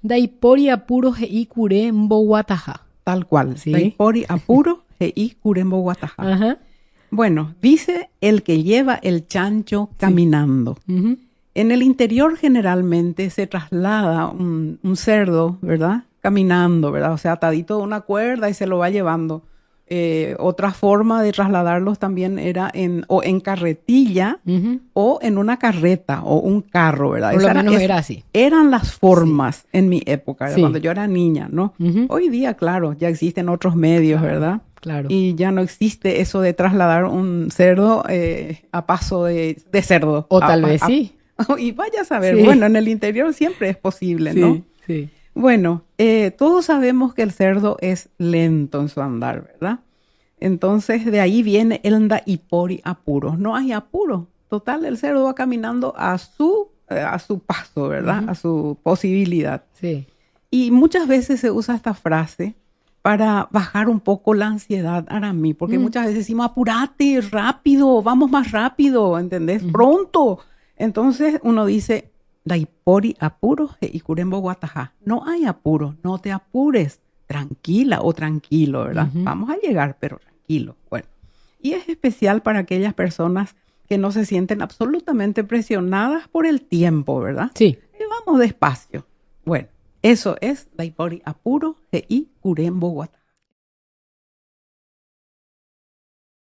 Daipori apuro he'i kure mboguataha. Tal cual. Sí. Daipori apuro he'i kurembo guataja. Ajá. Bueno, dice el que lleva el chancho caminando. Ujú. En el interior generalmente se traslada un cerdo, ¿verdad? Caminando, ¿verdad? O sea, atadito de una cuerda y se lo va llevando. Otra forma de trasladarlos también era en carretilla Ujú. o en una carreta o un carro, ¿verdad? Por lo menos es- era así. Eran las formas en mi época, ¿verdad? Sí. Cuando yo era niña, ¿no? Ujú. Hoy día, claro, ya existen otros medios, Claro, ¿verdad? claro. Y ya no existe eso de trasladar un cerdo a paso de cerdo. O tal vez sí. Y vaya a saber, Sí. bueno, en el interior siempre es posible, ¿no? Sí. Bueno, todos sabemos que el cerdo es lento en su andar, ¿verdad? Entonces de ahí viene el daipori apuro. No hay apuro. Total, el cerdo va caminando a su paso, ¿verdad? Ujú. A su posibilidad. Sí. Y muchas veces se usa esta frase para bajar un poco la ansiedad, Arami, porque muchas veces decimos, apurate, rápido, vamos más rápido, ¿entendés? Pronto. Entonces uno dice, daipori apuro y curembo guatajá. No hay apuro, no te apures, tranquila o tranquilo, ¿verdad? Ujú. Vamos a llegar, pero tranquilo. Bueno, y es especial para aquellas personas que no se sienten absolutamente presionadas por el tiempo, ¿verdad? Sí. Y vamos despacio. Bueno, eso es daipori apuro y curembo guatajá.